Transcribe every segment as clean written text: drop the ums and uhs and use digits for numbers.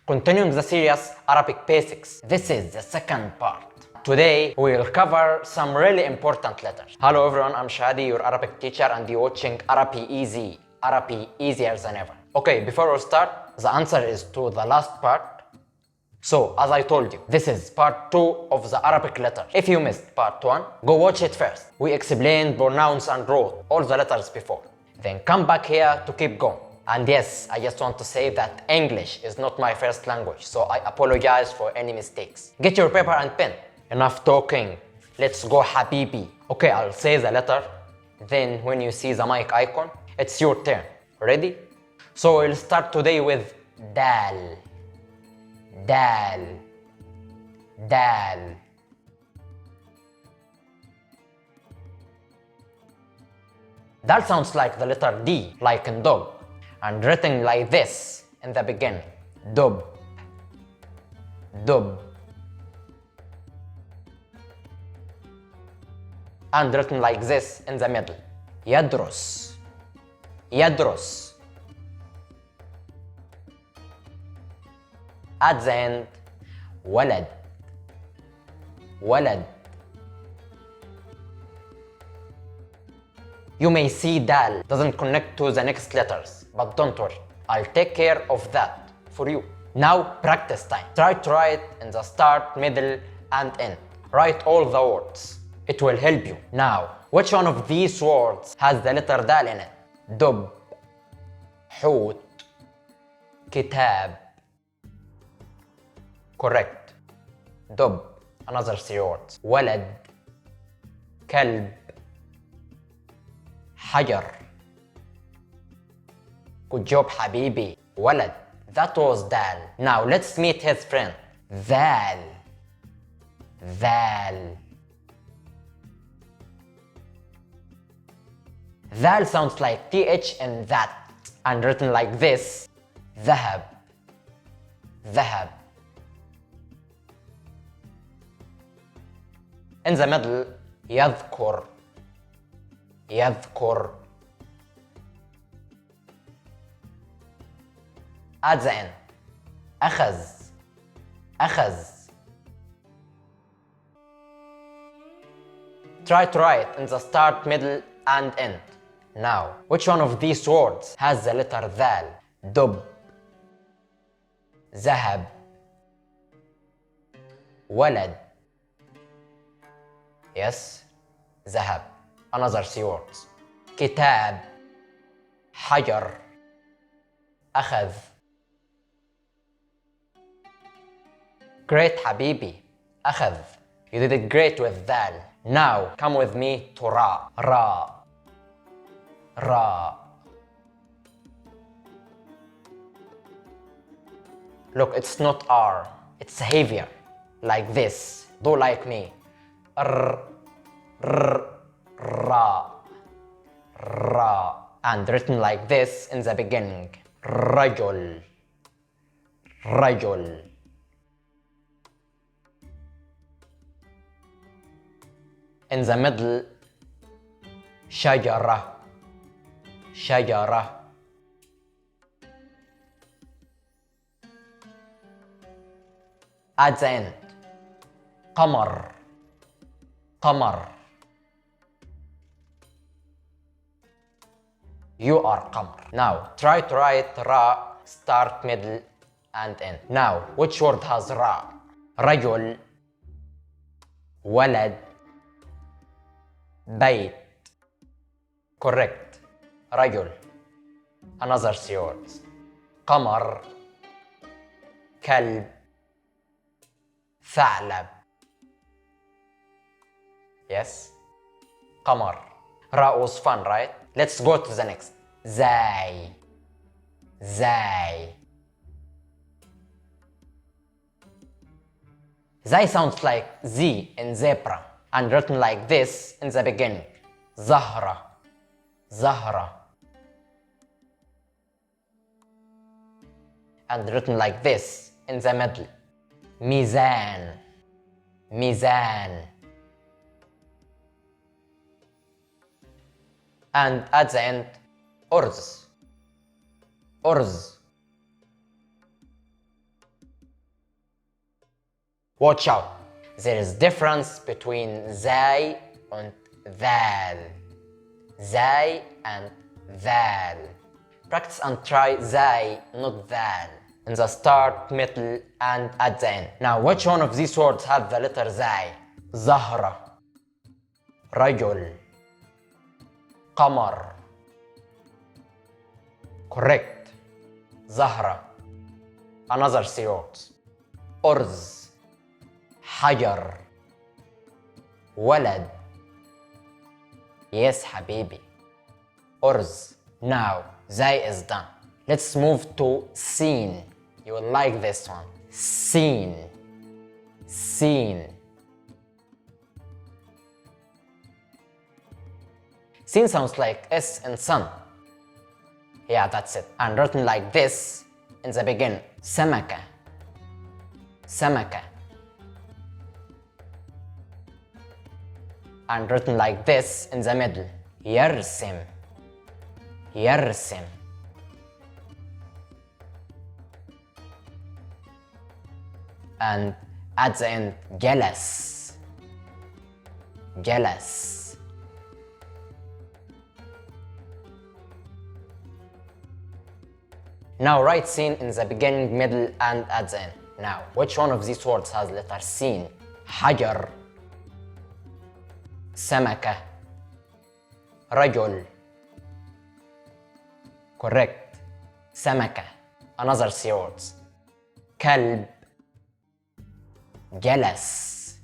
Continuing the series Arabic Basics, this is the second part. Today we will cover some really important letters. Hello everyone, I'm Shadi, your Arabic teacher, and you're watching ArabiiEz. Arabic easier than ever. Okay, before we start, the answer is to the last part. So, as I told you, this is part 2 of the Arabic letter. If you missed part 1, go watch it first. We explained, pronounced and wrote all the letters before. Then come back here to keep going. And yes, I just want to say that English is not my first language, so I apologize for any mistakes. Get your paper and pen. Enough talking. Let's go, Habibi. Okay, I'll say the letter. Then when you see the mic icon, it's your turn. Ready? So we'll start today with Daal. Daal. Daal. Daal sounds like the letter D, like in dog, and written like this in the beginning. Dub. Dub. And written like this in the middle. Yadrus. Yadrus. At the end, walad. Walad. You may see Daal doesn't connect to the next letters, but don't worry, I'll take care of that for you. Now practice time. Try to write in the start, middle and end. Write all the words. It will help you. Now, which one of these words has the letter Daal in it? Dub, Hoot, Kitab. Correct. Dub, another 3 words. Walad, Kalb, Hajar. Good job, Habibi. Walad. That was Daal. Now let's meet his friend. Dhaal. Dhaal. Dhaal sounds like TH in that, and written like this. Dhahab. Dhahab. In the middle, Yadhkur. Yadhkur. At the end, Akhaz. Akhaz. Try to write in the start, middle and end. Now, which one of these words has the letter Dhaal? Dub, Zahab, Walad. Yes, Zahab. Another 3 words. Kitab, Hajar, Akhadh. Great, Habibi. Akhadh. You did it great with Dhaal. Now, come with me to Ra. Ra. Ra. Look, it's not R. It's heavier. Like this. Do like me. R. R. Ra. Ra. And written like this in the beginning. Rajul. Rajul. In the middle, Shajara. Shajara. At the end, Qamar. Qamar. You are Qamar. Now, try to write Ra, start, middle and end. Now, which word has Ra? Rajul, Walad, Bayt. Correct. Rajul. Another 3 words. Qamar, Kalb, Tha'lab. Yes? Qamar. Ra was fun, right? Let's go to the next. Zai. Zai. Zai sounds like Z in zebra and written like this in the beginning. Zahra. Zahra. And written like this in the middle. Mizan. Mizan. And at the end, Urz. Urz. Watch out. There is difference between Zai and Dhaal. Zai and Dhaal. Practice and try Zai, not Dhaal. In the start, middle, and at the end. Now, which one of these words have the letter Zai? Zahra, Rajul, Qamar. Correct. Zahra. Another three words. Urz, Hajar, Walad. Yes, Habibi. Urz. Now, Zai is done. Let's move to Sheen. You will like this one. Sheen. Sheen. Sheen sounds like S in sun. Yeah, that's it. And written like this in the beginning. Samaka. Samaka. And written like this in the middle. Yarsim. Yarsim. And at the end, Jalas. Jalas. Now write Sheen in the beginning, middle, and at the end. Now, which one of these words has letter Sheen? Hajar, Samaka, Rajul. Correct. Samaka. Another three words. Kalb, Jalas,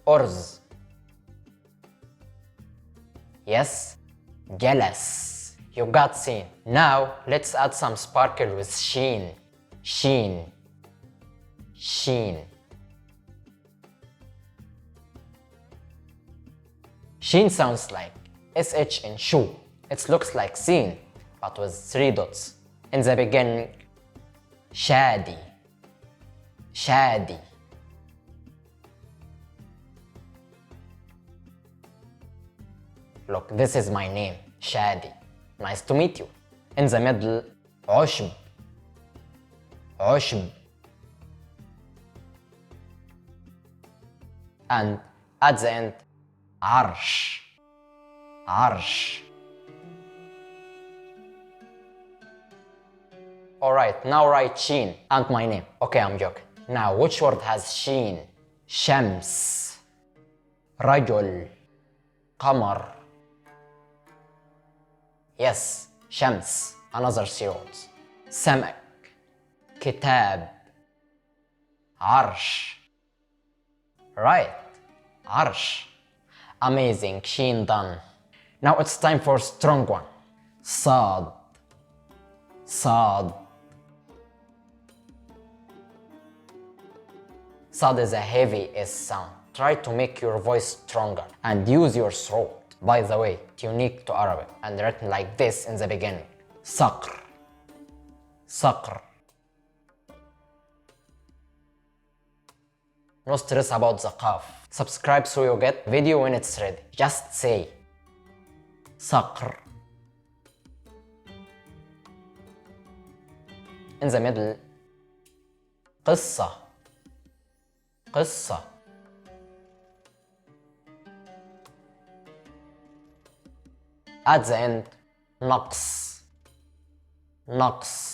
Urz. Yes, Jalas. You got Sheen. Now let's add some sparkle with Sheen. Sheen. Sheen. Sheen sounds like SH in shoe. It looks like Sheen, but with three dots. In the beginning, Shadi. Shadi. Look, this is my name, Shadi. Nice to meet you. In the middle, Ushb. Ushb. And at the end, Arsh. Arsh. Alright, now write Sheen and my name. Okay, I'm joking. Now, which word has Sheen? Shams, Rajul, Qamar. Yes, Shams. Another three words. Samak, Kitab, Arsh. Right, Arsh. Amazing, Sheen done. Now it's time for a strong one. Saad, Saad. Saad is a heavy S sound. Try to make your voice stronger and use your throat. By the way, it's unique to Arabic and written like this in the beginning. Saqr. Saqr. No stress about the qaf. Subscribe so you get video when it's ready. Just say Saqr. In the middle, Qissa. Qissa. At the end, Naqs. Naqs.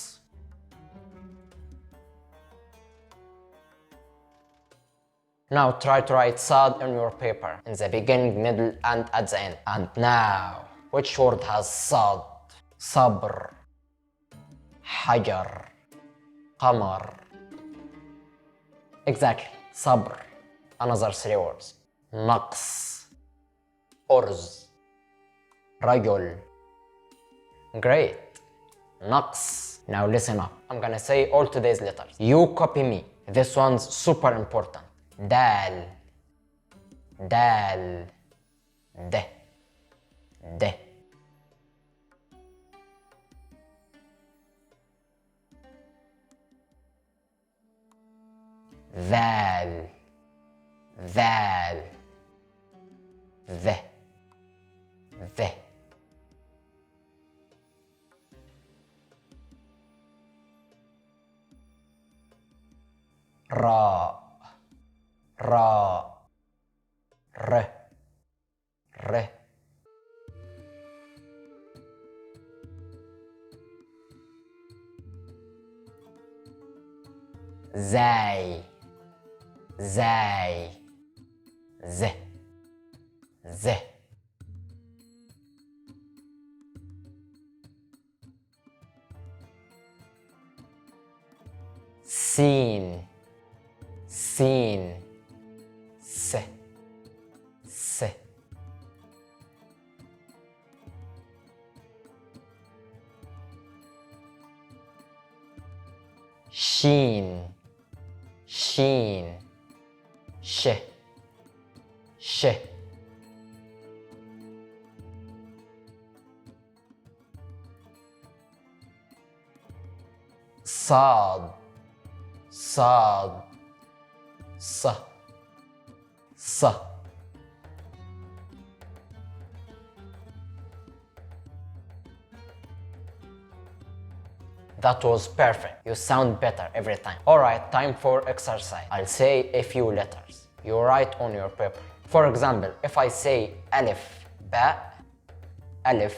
Now try to write Saad on your paper in the beginning, middle, and at the end. And now, which word has Saad? Sabr, Hajar, Qamar. Exactly, Sabr. Another three words. Naqs, Urz, Rajul. Great. Naqs. Now listen up. I'm gonna say all today's letters. You copy me. This one's super important. Daal. Daal. De. De. Dhaal. Dhaal. The. The. Ra. را ر ر زاي زاي ز ز سين سين س س شين شين ش ش صاد صاد ص ص That was perfect. You sound better every time. Alright, time for exercise. I'll say a few letters. You write on your paper. For example, if I say alif, ba, alif,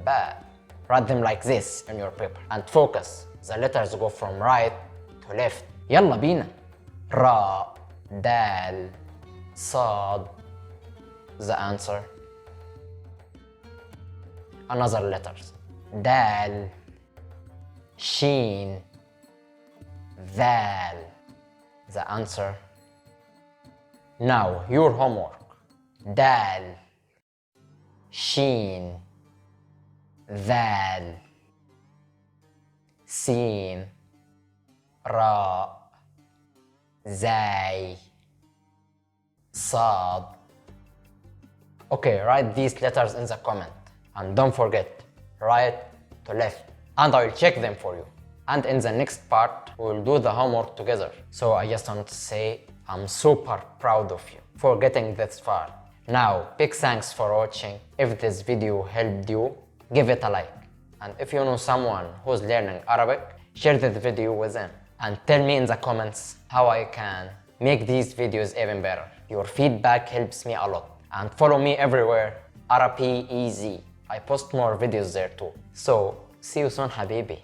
ba, write them like this in your paper. And focus. The letters go from right to left. يلا بينا. را, دال, صاد. The answer. Another letters. دال, Sheen, Dhaal. The answer. Now, your homework. Daal, Sheen, Dhaal, Seen, Ra, Zai, Saad. Okay, write these letters in the comment. And don't forget, right to left. And I will check them for you. And in the next part, we will do the homework together. So I just want to say, I'm super proud of you for getting this far. Now, big thanks for watching. If this video helped you, give it a like. And if you know someone who's learning Arabic, share this video with them. And tell me in the comments how I can make these videos even better. Your feedback helps me a lot. And follow me everywhere, ArabiiEz. I post more videos there too. So, see you soon, Habibi.